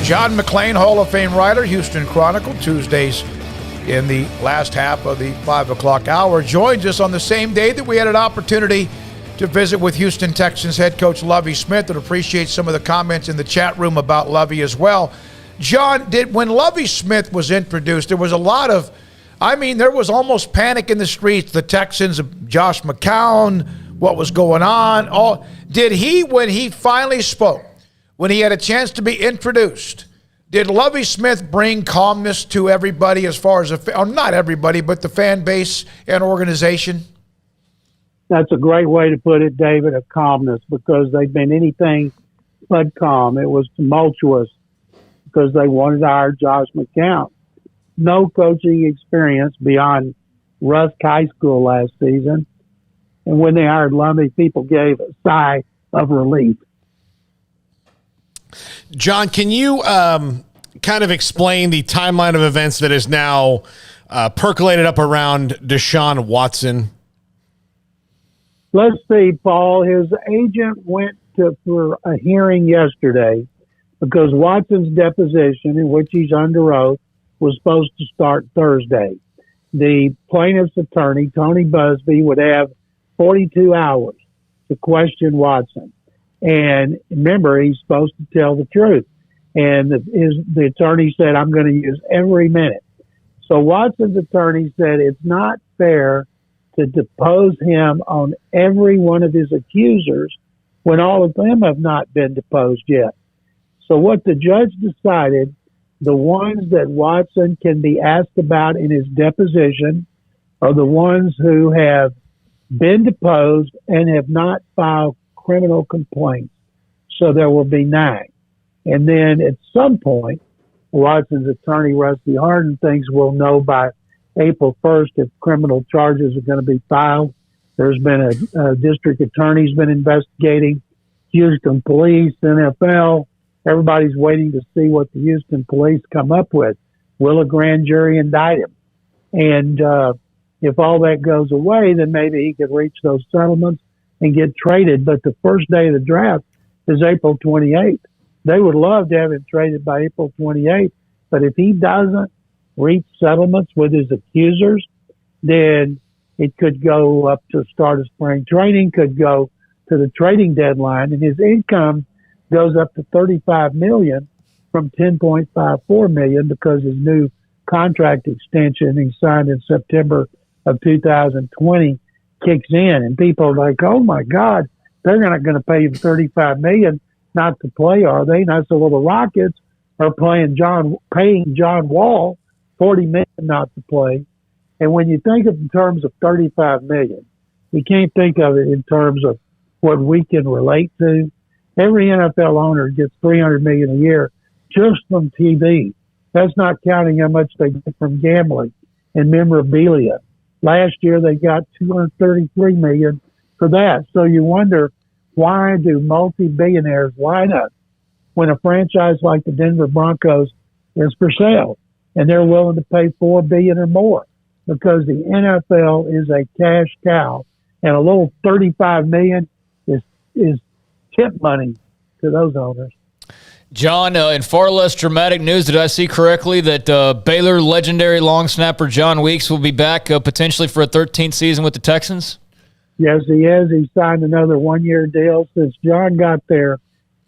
John McClain, Hall of Fame writer, Houston Chronicle, Tuesdays in the last half of the 5 o'clock hour, joins us on the same day that we had an opportunity to visit with Houston Texans head coach Lovie Smith, and appreciate some of the comments in the chat room about Lovie as well. John, when Lovie Smith was introduced, there was a lot of, there was almost panic in the streets. The Texans, Josh McCown, what was going on? Did he, when he finally spoke, when he had a chance to be introduced, did Lovie Smith bring calmness to everybody as far as, not everybody, but the fan base and organization? That's a great way to put it, David, a calmness, because they've been anything but calm. It was tumultuous because they wanted to hire Josh McCown. No coaching experience beyond Rusk High School last season. And when they hired Lovie, people gave a sigh of relief. John, can you kind of explain the timeline of events that is now percolated up around Deshawn Watson? Let's see, Paul. His agent went for a hearing yesterday because Watson's deposition, in which he's under oath, was supposed to start Thursday. The plaintiff's attorney, Tony Busby, would have 42 hours to question Watson. And remember, he's supposed to tell the truth. And the attorney said, I'm going to use every minute. So Watson's attorney said it's not fair to depose him on every one of his accusers when all of them have not been deposed yet. So what the judge decided, the ones that Watson can be asked about in his deposition are the ones who have been deposed and have not filed criminal complaints. So there will be 9. And then at some point, Watson's attorney, Rusty Hardin, thinks we'll know by April 1st if criminal charges are going to be filed. There's been a district attorney's been investigating, Houston police, NFL. Everybody's waiting to see what the Houston police come up with. Will a grand jury indict him? And if all that goes away, then maybe he could reach those settlements and get traded. But the first day of the draft is April 28th. They would love to have him traded by April 28th. But if he doesn't reach settlements with his accusers, then it could go up to start of spring training, could go to the trading deadline, and his income goes up to $35 million from $10.54 million because his new contract extension he signed in September of 2020 kicks in. And people are like, oh my God, they're not going to pay him $35 million not to play, are they? And I said, well, the Rockets are paying John Wall $40 million not to play. And when you think of in terms of $35 million, you can't think of it in terms of what we can relate to. Every NFL owner gets $300 million a year just from TV. That's not counting how much they get from gambling and memorabilia. Last year they got $233 million for that. So you wonder, why do multi-billionaires line up when a franchise like the Denver Broncos is for sale and they're willing to pay $4 billion or more? Because the NFL is a cash cow, and a little $35 million is tip money to those owners. John, in far less dramatic news, did I see correctly that Baylor legendary long snapper John Weeks will be back potentially for a 13th season with the Texans? Yes, he is. He signed another one-year deal since John got there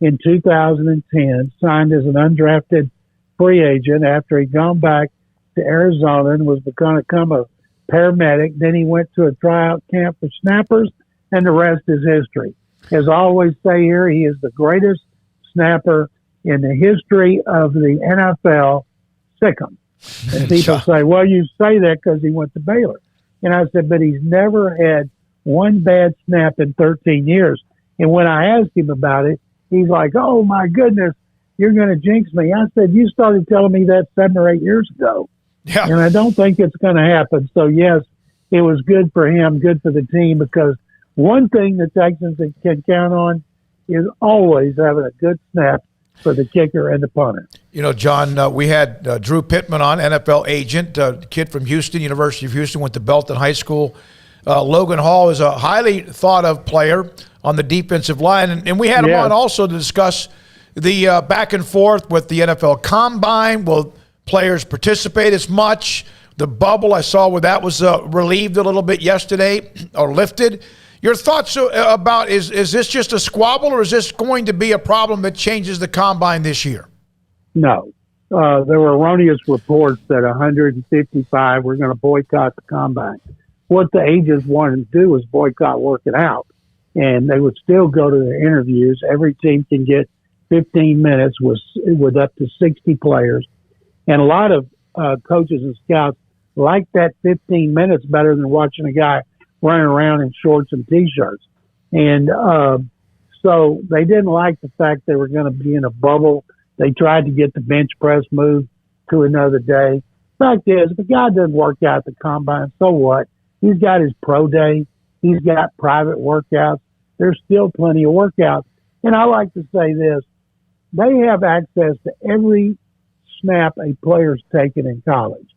in 2010, signed as an undrafted free agent after he'd gone back to Arizona and was going to become a paramedic. Then he went to a tryout camp for snappers, and the rest is history. As I always say here, he is the greatest snapper in the history of the NFL. Sick 'em. And people say, well, you say that because he went to Baylor. And I said, but he's never had one bad snap in 13 years. And when I asked him about it, he's like, oh, my goodness, you're going to jinx me. I said, you started telling me that 7 or 8 years ago. Yeah. And I don't think it's going to happen. So, yes, it was good for him, good for the team, because one thing the Texans can count on is always having a good snap for the kicker and the punter. You know, John, we had Drew Pittman on, NFL agent, kid from Houston, University of Houston, went to Belton High School. Logan Hall is a highly thought-of player on the defensive line. And we had him on also to discuss the back and forth with the NFL Combine? Will players participate as much? The bubble, I saw where that was relieved a little bit yesterday or lifted. Your thoughts about, is this just a squabble, or is this going to be a problem that changes the Combine this year? No. There were erroneous reports that 155 were going to boycott the Combine. What the agents wanted to do was boycott working out, and they would still go to their interviews. Every team can get 15 minutes with up to 60 players. And a lot of coaches and scouts like that 15 minutes better than watching a guy running around in shorts and T-shirts. And so they didn't like the fact they were going to be in a bubble. They tried to get the bench press moved to another day. Fact is, if a guy doesn't work out at the Combine, so what? He's got his pro day. He's got private workouts. There's still plenty of workouts. And I like to say this. They have access to every snap a player's taken in college.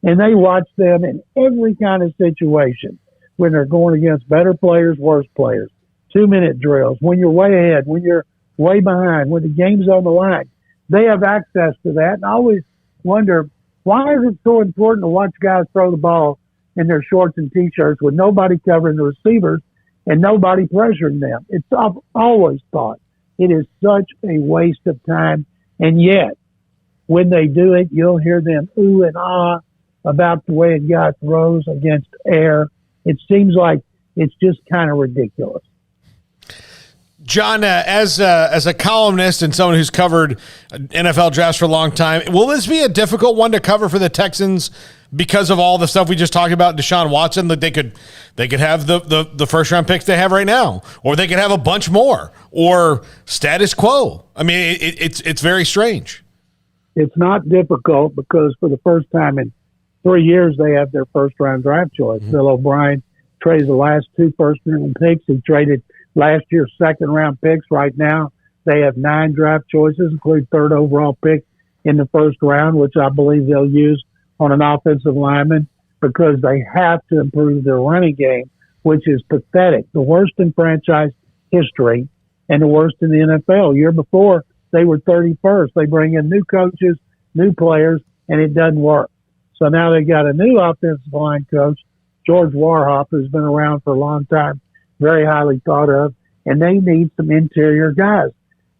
And they watch them in every kind of situation when they're going against better players, worse players, 2-minute drills, when you're way ahead, when you're way behind, when the game's on the line. They have access to that. And I always wonder, why is it so important to watch guys throw the ball in their shorts and T-shirts with nobody covering the receivers and nobody pressuring them? It's, I've always thought it is such a waste of time. And yet, when they do it, you'll hear them ooh and ah about the way a guy throws against air. It seems like it's just kind of ridiculous. John, as a columnist and someone who's covered NFL drafts for a long time, will this be a difficult one to cover for the Texans because of all the stuff we just talked about? Deshaun Watson, that they could have the first round picks they have right now, or they could have a bunch more, or status quo. I mean, it's very strange. It's not difficult because for the first time in 3 years, they have their first round draft choice. Mm-hmm. Bill O'Brien traded the last 2 first round picks. He traded last year's second round picks. Right now, they have 9 draft choices, including 3rd overall pick in the first round, which I believe they'll use on an offensive lineman because they have to improve their running game, which is pathetic. The worst in franchise history and the worst in the NFL. Year before, they were 31st. They bring in new coaches, new players, and it doesn't work. So now they got a new offensive line coach, George Warhop, who's been around for a long time, very highly thought of, and they need some interior guys.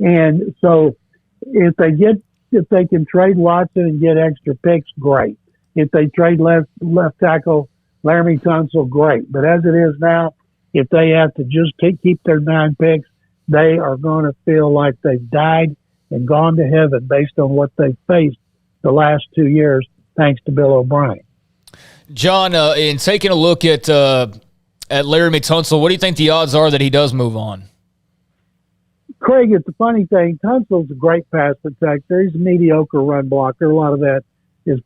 And so if they can trade Watson and get extra picks, great. If they trade left tackle Laramie Tunsil, great. But as it is now, if they have to just keep their 9 picks, they are going to feel like they've died and gone to heaven based on what they faced the last 2 years, thanks to Bill O'Brien. John, in taking a look at Laramie Tunsil, what do you think the odds are that he does move on? Craig, it's a funny thing. Tunsil's a great pass protector. He's a mediocre run blocker. A lot of that is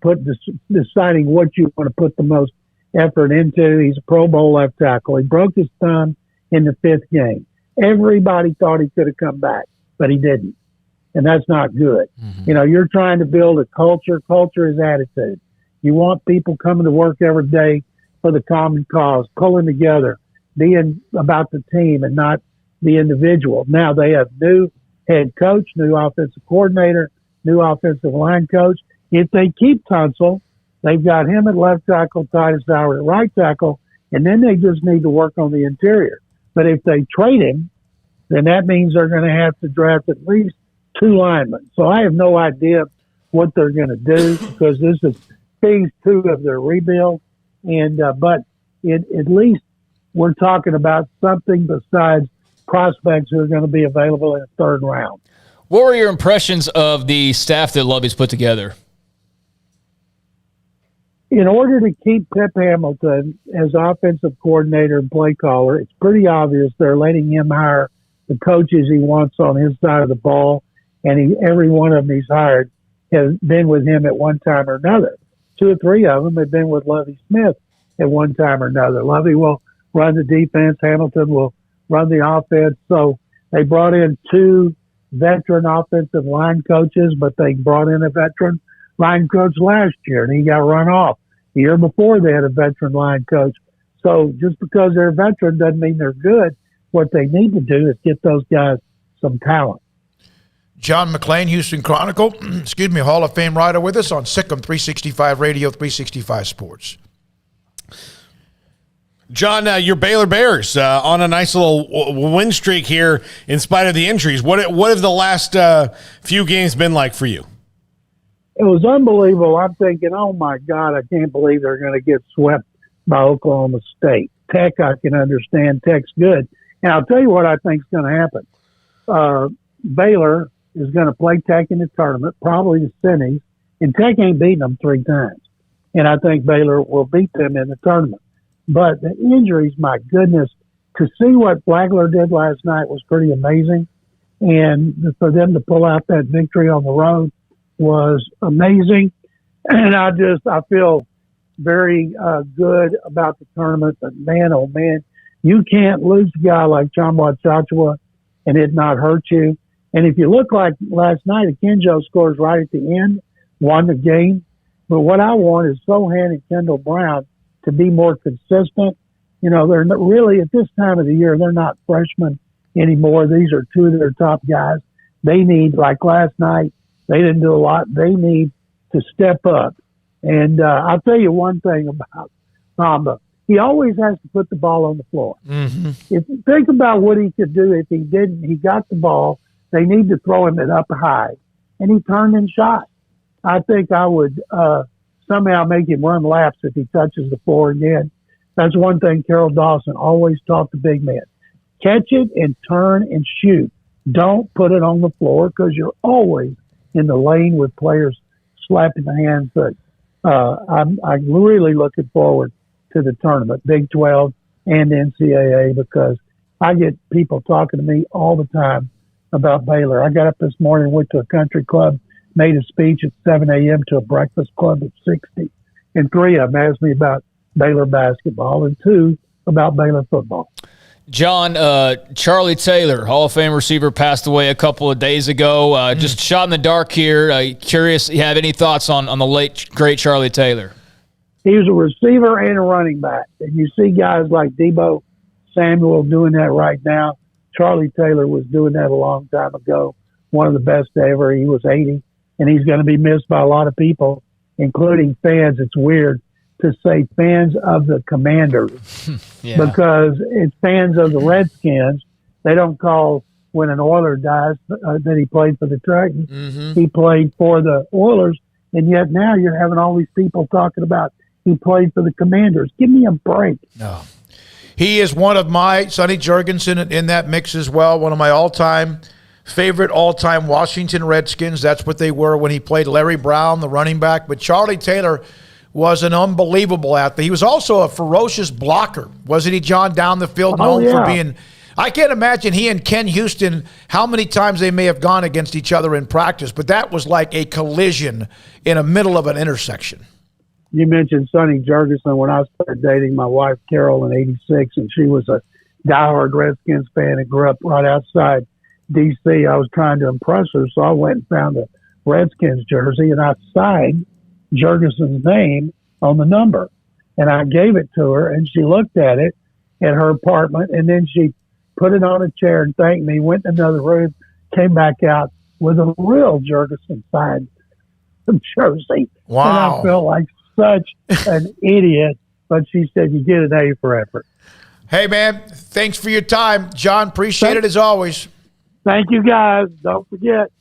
deciding what you want to put the most effort into. He's a Pro Bowl left tackle. He broke his thumb in the 5th game. Everybody thought he could have come back, but he didn't. And that's not good. Mm-hmm. You know, you're trying to build a culture. Culture is attitude. You want people coming to work every day for the common cause, pulling together, being about the team and not the individual. Now they have new head coach, new offensive coordinator, new offensive line coach. If they keep Tunsil, they've got him at left tackle, Titus Howard at right tackle, and then they just need to work on the interior. But if they trade him, then that means they're going to have to draft at least 2 linemen. So I have no idea what they're going to do because this is phase 2 of their rebuild. And but at least we're talking about something besides prospects who are going to be available in the 3rd round. What were your impressions of the staff that Lovie's put together? In order to keep Pep Hamilton as offensive coordinator and play caller, it's pretty obvious they're letting him hire the coaches he wants on his side of the ball, and every one of them he's hired has been with him at one time or another. 2 or 3 of them have been with Lovie Smith at one time or another. Lovie will run the defense. Hamilton will run the offense. So they brought in 2 veteran offensive line coaches, but they brought in a veteran line coach last year, and he got run off. The year before, they had a veteran line coach. So just because they're a veteran doesn't mean they're good. What they need to do is get those guys some talent. John McClain, Houston Chronicle, Hall of Fame writer with us on Sikkim 365 Radio, 365 Sports. John, your Baylor Bears on a nice little win streak here in spite of the injuries. What have the last few games been like for you? It was unbelievable. I'm thinking, oh, my God, I can't believe they're going to get swept by Oklahoma State. Tech, I can understand. Tech's good. And I'll tell you what I think is going to happen. Baylor is going to play Tech in the tournament, probably the semis, and Tech ain't beaten them 3 times. And I think Baylor will beat them in the tournament. But the injuries, my goodness, to see what Flagler did last night was pretty amazing. And for them to pull out that victory on the road was amazing. And I feel very good about the tournament. But man, oh man, you can't lose a guy like Chamba Chachua and it not hurt you. And if you look like last night, Akinjo scores right at the end, won the game. But what I want is Sohan and Kendall Brown to be more consistent. You know, they're not really, at this time of the year, they're not freshmen anymore. These are 2 of their top guys. They need, like last night, they didn't do a lot. They need to step up. And I'll tell you one thing about Samba. He always has to put the ball on the floor. Mm-hmm. If you think about what he could do if he didn't, he got the ball, they need to throw him it up high. And he turned and shot. I think I would somehow make him run laps if he touches the floor again. That's one thing Carol Dawson always taught the big man. Catch it and turn and shoot. Don't put it on the floor because you're always in the lane with players slapping the hands. But I'm really looking forward to the tournament, Big 12 and NCAA, because I get people talking to me all the time about Baylor. I got up this morning, went to a country club, made a speech at 7 a.m. to a breakfast club at 60. And 3 of them asked me about Baylor basketball and 2 about Baylor football. John, Charlie Taylor, Hall of Fame receiver, passed away a couple of days ago. Just shot in the dark here. Curious, you have any thoughts on the late, great Charlie Taylor? He was a receiver and a running back. And you see guys like Debo Samuel doing that right now. Charlie Taylor was doing that a long time ago. One of the best ever. He was 80. And he's going to be missed by a lot of people, including fans. It's weird to say fans of the Commanders because it's fans of the Redskins. They don't call when an Oiler dies that he played for the Texans. Mm-hmm. He played for the Oilers, and yet now you're having all these people talking about he played for the Commanders. Give me a break. No. He is one of my, Sonny Jurgensen in that mix as well, one of my all-time Washington Redskins. That's what they were when he played Larry Brown, the running back. But Charlie Taylor was an unbelievable athlete. He was also a ferocious blocker, wasn't he, John, down the field, known for being – I can't imagine he and Ken Houston, how many times they may have gone against each other in practice, but that was like a collision in the middle of an intersection. You mentioned Sonny Jurgensen. When I started dating my wife, Carol, in '86, and she was a diehard Redskins fan and grew up right outside D.C., I was trying to impress her, so I went and found a Redskins jersey, and I signed Jurgensen's name on the number. And I gave it to her, and she looked at it at her apartment, and then she put it on a chair and thanked me, went in another room, came back out with a real Jurgensen signed jersey. Wow. And I felt like such an idiot, but she said, you get an A for effort. Hey, man, thanks for your time. John, appreciate it as always. Thank you, guys. Don't forget,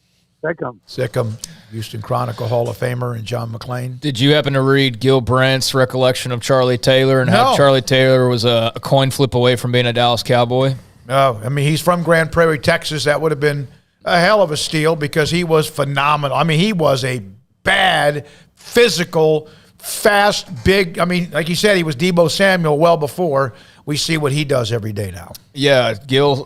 Sikkim, Houston Chronicle Hall of Famer, and John McClain. Did you happen to read Gil Brandt's recollection of Charlie Taylor and how Charlie Taylor was a coin flip away from being a Dallas Cowboy? No, I mean, he's from Grand Prairie, Texas. That would have been a hell of a steal because he was phenomenal. I mean, he was a bad, physical, fast, big. I mean, like you said, he was Debo Samuel well before we see what he does every day now. Yeah, Gil